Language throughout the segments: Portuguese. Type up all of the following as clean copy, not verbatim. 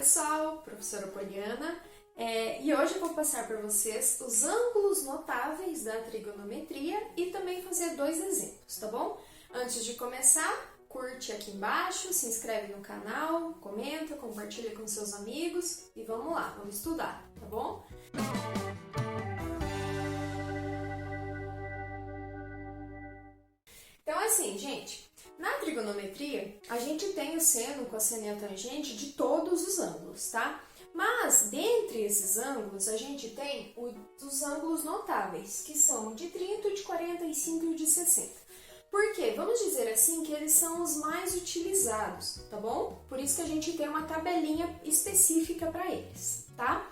Pessoal, professora Poliana, e hoje eu vou passar para vocês os ângulos notáveis da trigonometria e também fazer dois exemplos, tá bom? Antes de começar, curte aqui embaixo, se inscreve no canal, comenta, compartilha com seus amigos e vamos lá, vamos estudar, tá bom? Então assim, gente, na trigonometria, a gente tem o seno, o cosseno e a tangente de todos os ângulos, tá? Mas, dentre esses ângulos, a gente tem os ângulos notáveis, que são o de 30, o de 45 e o de 60. Por quê? Vamos dizer assim que eles são os mais utilizados, tá bom? Por isso que a gente tem uma tabelinha específica para eles, tá?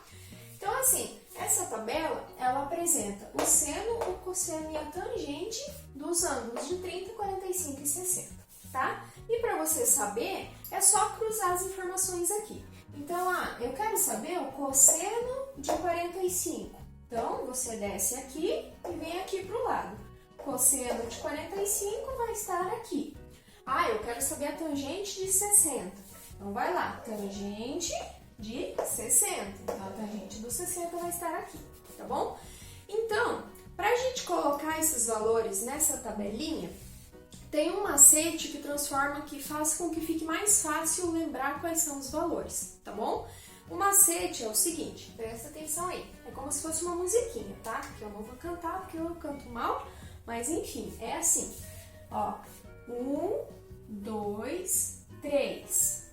Então, assim, essa tabela, ela apresenta o seno, o cosseno e a tangente dos ângulos de 30, 45 e 60, tá? E para você saber, é só cruzar as informações aqui. Então, eu quero saber o cosseno de 45. Então, você desce aqui e vem aqui para o lado. Cosseno de 45 vai estar aqui. Eu quero saber a tangente de 60. Então, vai lá, tangente de 60. Então, a tangente do 60 vai estar aqui, tá bom? Então, para a gente colocar esses valores nessa tabelinha, tem um macete que faz com que fique mais fácil lembrar quais são os valores, tá bom? O macete é o seguinte, presta atenção aí, é como se fosse uma musiquinha, tá? Que eu não vou cantar porque eu canto mal, mas enfim, é assim, ó, 1, 2, 3,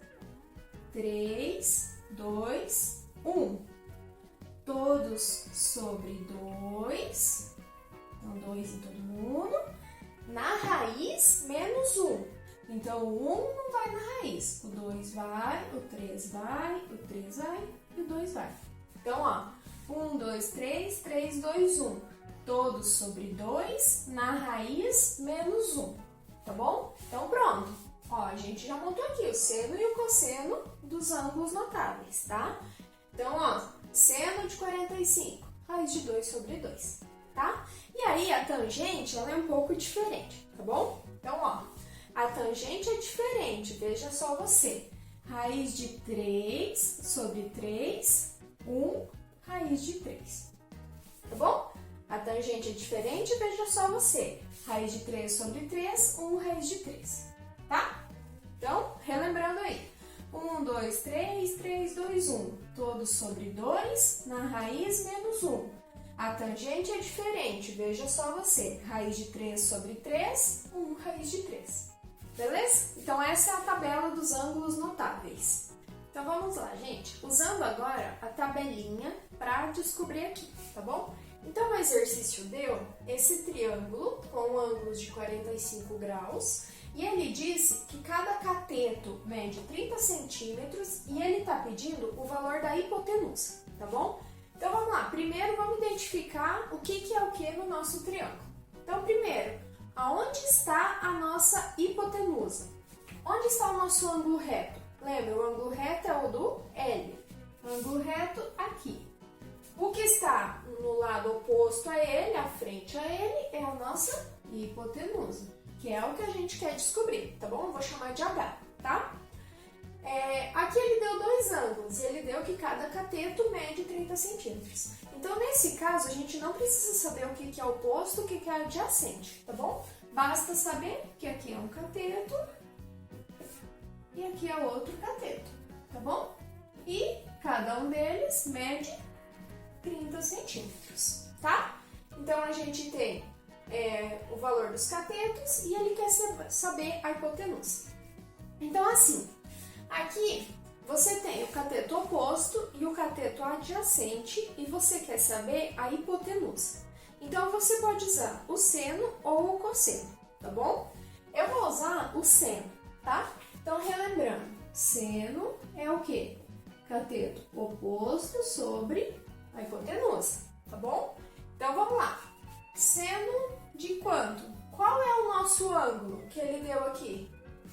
3, 2, 1, todos sobre 2, então 2 em todo mundo, na raiz menos 1, então o 1 não vai na raiz, o 2 vai, o 3 vai, o 3 vai e o 2 vai. Então, ó, 1, 2, 3, 3, 2, 1, todos sobre 2, na raiz menos 1, tá bom? Então, pronto. Ó, a gente já montou aqui o seno e o cosseno dos ângulos notáveis, tá? Então, ó, seno de 45, raiz de 2 sobre 2, tá? E aí, a tangente, ela é um pouco diferente, tá bom? Então, ó, a tangente é diferente, veja só você. Raiz de 3 sobre 3, 1, raiz de 3, tá bom? A tangente é diferente, veja só você. Raiz de 3 sobre 3, 1, raiz de 3. Tá? Então, relembrando aí. 1, 2, 3, 3, 2, 1. Todos sobre 2, na raiz menos 1. A tangente é diferente, veja só você. Raiz de 3 sobre 3, 1, raiz de 3. Beleza? Então, essa é a tabela dos ângulos notáveis. Então, vamos lá, gente. Usando agora a tabelinha para descobrir aqui, tá bom? Então, o exercício deu esse triângulo com ângulos de 45 graus e ele disse que cada cateto mede 30 centímetros e ele está pedindo o valor da hipotenusa, tá bom? Então, vamos lá. Primeiro, vamos identificar o que é o que no nosso triângulo. Então, primeiro, aonde está a nossa hipotenusa? Onde está o nosso ângulo reto? Lembra, o ângulo reto é o do L. O ângulo reto aqui. O que está no lado oposto a ele, à frente a ele, é a nossa hipotenusa, que é o que a gente quer descobrir, tá bom? Eu vou chamar de H, tá? Aqui ele deu dois ângulos e ele deu que cada cateto mede 30 centímetros. Então, nesse caso, a gente não precisa saber o que é oposto, o que é adjacente, tá bom? Basta saber que aqui é um cateto e aqui é outro cateto, tá bom? E cada um deles mede 30 centímetros, tá? Então, a gente tem o valor dos catetos e ele quer saber a hipotenusa. Então, assim, aqui você tem o cateto oposto e o cateto adjacente e você quer saber a hipotenusa. Então, você pode usar o seno ou o cosseno, tá bom? Eu vou usar o seno, tá? Então, relembrando, seno é o quê? Cateto oposto sobre a hipotenusa, tá bom? Então, vamos lá. Seno de quanto? Qual é o nosso ângulo que ele deu aqui?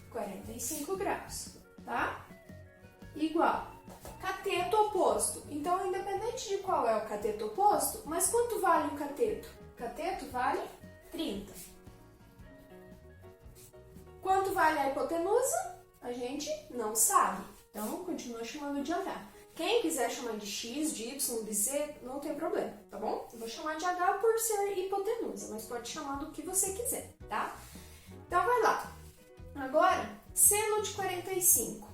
45 graus, tá? Igual. Cateto oposto. Então, independente de qual é o cateto oposto, mas quanto vale o cateto? Cateto vale 30. Quanto vale a hipotenusa? A gente não sabe. Então, continua chamando de H. Quem quiser chamar de X, de Y, de Z, não tem problema, tá bom? Eu vou chamar de H por ser hipotenusa, mas pode chamar do que você quiser, tá? Então, vai lá. Agora, seno de 45.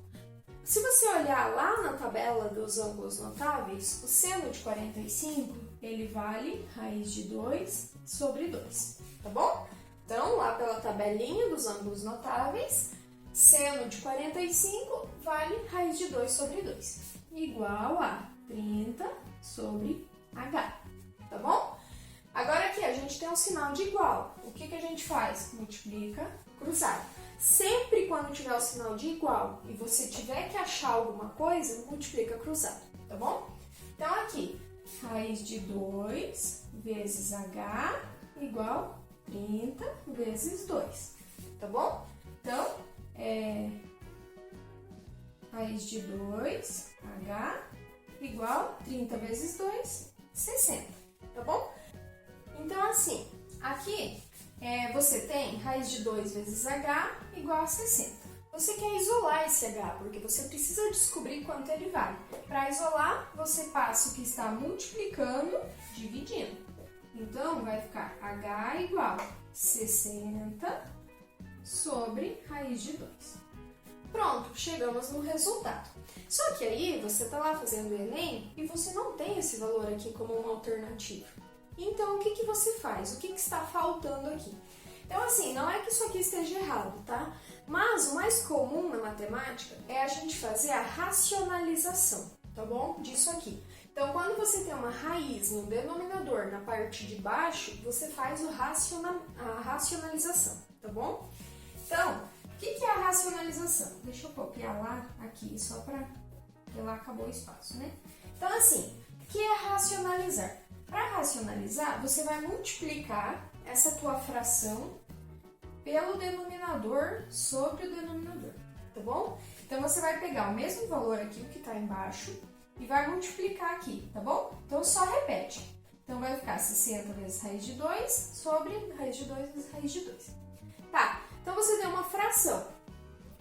Se você olhar lá na tabela dos ângulos notáveis, o seno de 45, ele vale raiz de 2 sobre 2, tá bom? Então, lá pela tabelinha dos ângulos notáveis, seno de 45 vale raiz de 2 sobre 2, igual a 30 sobre H, tá bom? Agora aqui a gente tem um sinal de igual. O que a gente faz? Multiplica, cruzado. Sempre quando tiver o sinal de igual e você tiver que achar alguma coisa, multiplica cruzado, tá bom? Então aqui, raiz de 2 vezes H igual 30 vezes 2, tá bom? Então, raiz de 2, H, igual 30 vezes 2, 60, tá bom? Então, assim, aqui você tem raiz de 2 vezes H igual a 60. Você quer isolar esse H, porque você precisa descobrir quanto ele vale. Para isolar, você passa o que está multiplicando, dividindo. Então, vai ficar H igual 60 sobre raiz de 2. Pronto, chegamos no resultado. Só que aí você está lá fazendo o Enem e você não tem esse valor aqui como uma alternativa. Então, o que você faz? O que está faltando aqui? Então, assim, não é que isso aqui esteja errado, tá? Mas o mais comum na matemática é a gente fazer a racionalização, tá bom? Disso aqui. Então, quando você tem uma raiz no denominador na parte de baixo, você faz a racionalização, tá bom? Então, o que é a racionalização? Deixa eu copiar lá, aqui, só para... porque lá acabou o espaço, né? Então, assim, o que é racionalizar? Para racionalizar, você vai multiplicar essa tua fração pelo denominador sobre o denominador, tá bom? Então, você vai pegar o mesmo valor aqui, o que está embaixo, e vai multiplicar aqui, tá bom? Então, só repete. Então, vai ficar 60 vezes raiz de 2 sobre raiz de 2 vezes raiz de 2. Tá, então você tem uma fração.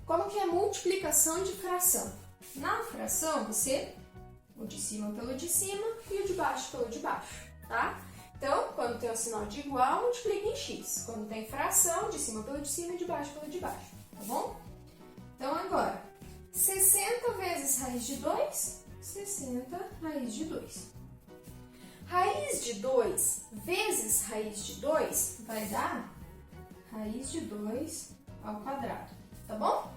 Como que é multiplicação de fração? Na fração, você o de cima pelo de cima e o de baixo pelo de baixo, tá? Então, quando tem o sinal de igual, multiplica em x. Quando tem fração, de cima pelo de cima e de baixo pelo de baixo, tá bom? Então, agora, 60 vezes raiz de 2, 60 raiz de 2. Raiz de 2 vezes raiz de 2 vai dar raiz de 2 ao quadrado, tá bom?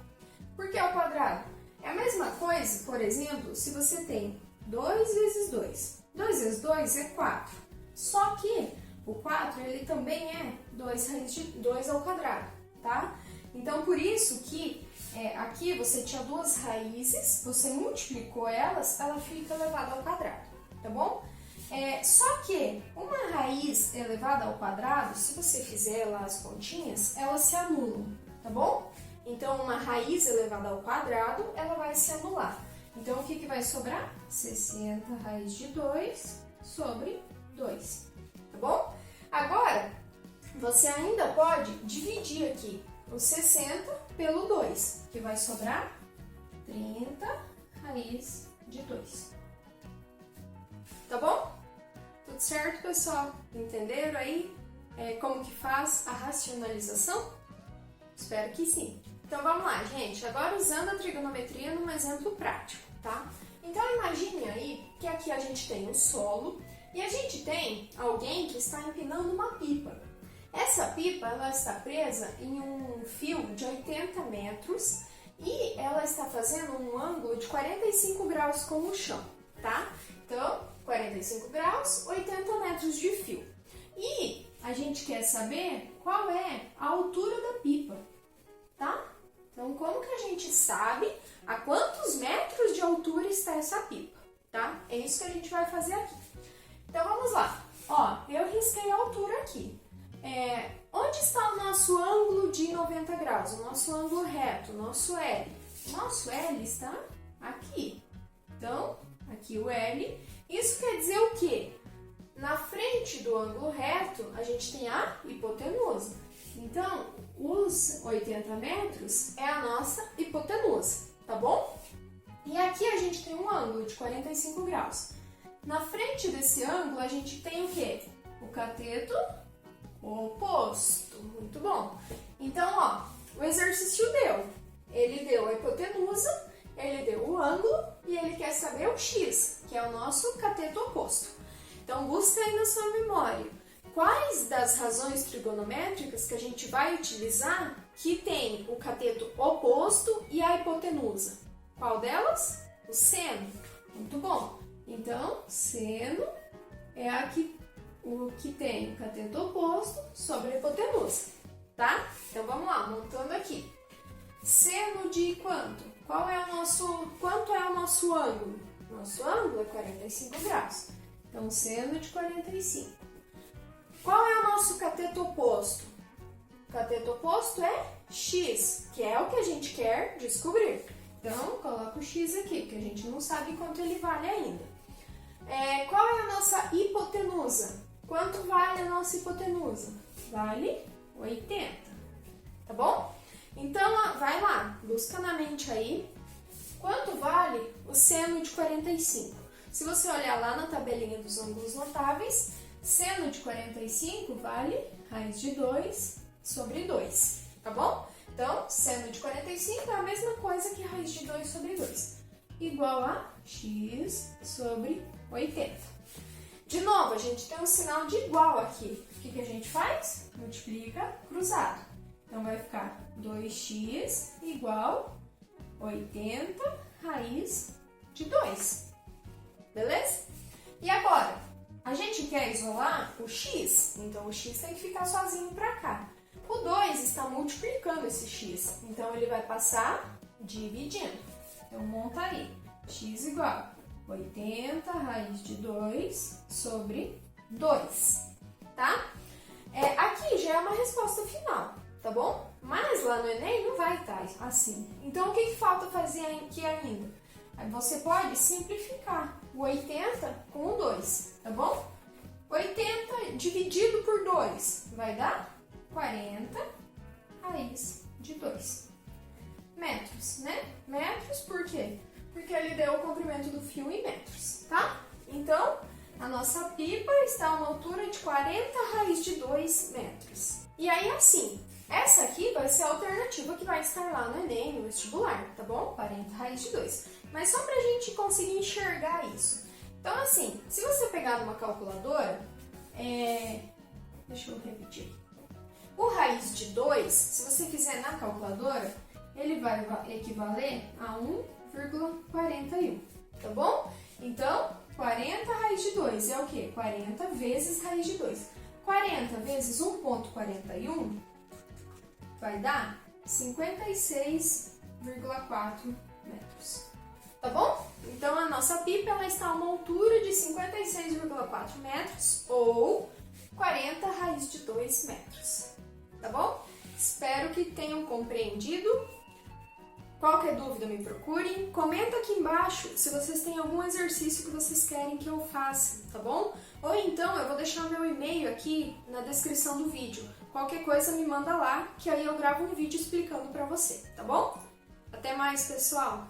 Por que ao quadrado? É a mesma coisa, por exemplo, se você tem 2 vezes 2. 2 vezes 2 é 4. Só que o 4 ele também é 2 raiz de 2 ao quadrado, tá? Então, por isso que aqui você tinha duas raízes, você multiplicou elas, ela fica elevada ao quadrado, tá bom? Só que uma raiz elevada ao quadrado, se você fizer lá as continhas, elas se anulam, tá bom? Então, uma raiz elevada ao quadrado, ela vai se anular. Então, o que vai sobrar? 60 raiz de 2 sobre 2, tá bom? Agora, você ainda pode dividir aqui o 60 pelo 2, que vai sobrar 30 raiz de 2. Tá bom? Tudo certo, pessoal? Entenderam aí como que faz a racionalização? Espero que sim. Então vamos lá, gente. Agora usando a trigonometria num exemplo prático, tá? Então imagine aí que aqui a gente tem o solo e a gente tem alguém que está empinando uma pipa. Essa pipa ela está presa em um fio de 80 metros e ela está fazendo um ângulo de 45 graus com o chão, tá? Então, 45 graus, 80 metros de fio. E a gente quer saber qual é a altura da pipa, tá? Então, como que a gente sabe a quantos metros de altura está essa pipa, tá? É isso que a gente vai fazer aqui. Então, vamos lá. Ó, eu risquei a altura aqui. Onde está o nosso ângulo de 90 graus? O nosso ângulo reto, o nosso L. O nosso L está aqui. Então, aqui o L. Isso quer dizer o quê? Na frente do ângulo reto, a gente tem a hipotenusa. Então, os 80 metros é a nossa hipotenusa, tá bom? E aqui a gente tem um ângulo de 45 graus. Na frente desse ângulo a gente tem o quê? O cateto oposto. Muito bom. Então, ó, o exercício deu. Ele deu a hipotenusa, ele deu o ângulo e ele quer saber o x, que é o nosso cateto oposto. Então, busca aí na sua memória quais das razões trigonométricas que a gente vai utilizar que tem o cateto oposto e a hipotenusa. Qual delas? O seno. Muito bom. Então, seno é o que tem o cateto oposto sobre a hipotenusa, tá? Então, vamos lá, montando aqui. Seno de quanto? Quanto é o nosso ângulo? Nosso ângulo é 45 graus. Então, seno de 45. Qual é o nosso cateto oposto? O cateto oposto é x, que é o que a gente quer descobrir. Então, coloca o x aqui, porque a gente não sabe quanto ele vale ainda. Qual é a nossa hipotenusa? Quanto vale a nossa hipotenusa? Vale 80, tá bom? Então, vai lá, busca na mente aí quanto vale o seno de 45. Se você olhar lá na tabelinha dos ângulos notáveis, seno de 45 vale raiz de 2 sobre 2, tá bom? Então, seno de 45 é a mesma coisa que raiz de 2 sobre 2, igual a x sobre 80. De novo, a gente tem um sinal de igual aqui. O que a gente faz? Multiplica cruzado. Então, vai ficar 2x igual 80 raiz de 2. Beleza? E agora, a gente quer isolar o x, então o x tem que ficar sozinho para cá. O 2 está multiplicando esse x, então ele vai passar dividindo. Então, monta aí, x igual 80 raiz de 2 sobre 2, tá? Aqui já é uma resposta final, tá bom? Mas lá no Enem não vai estar assim. Então, o que falta fazer aqui ainda? Você pode simplificar o 80 com o 2, tá bom? 80 dividido por 2 vai dar 40 raiz de 2 metros, né? Metros por quê? Porque ele deu o comprimento do fio em metros, tá? Então, a nossa pipa está a uma altura de 40 raiz de 2 metros. E aí, assim, essa aqui vai ser a alternativa que vai estar lá no Enem, no vestibular, tá bom? 40 raiz de 2. Mas só pra gente conseguir enxergar isso. Então, assim, se você pegar numa calculadora, deixa eu repetir. O raiz de 2, se você fizer na calculadora, ele vai equivaler a 1,41, tá bom? Então, 40 raiz de 2 é o quê? 40 vezes raiz de 2. 40 vezes 1,41 vai dar 56,4 metros. Tá bom? Então, a nossa pipa ela está a uma altura de 56,4 metros ou 40 raiz de 2 metros. Tá bom? Espero que tenham compreendido. Qualquer dúvida, me procurem. Comenta aqui embaixo se vocês têm algum exercício que vocês querem que eu faça, tá bom? Ou então, eu vou deixar meu e-mail aqui na descrição do vídeo. Qualquer coisa, me manda lá, que aí eu gravo um vídeo explicando pra você, tá bom? Até mais, pessoal!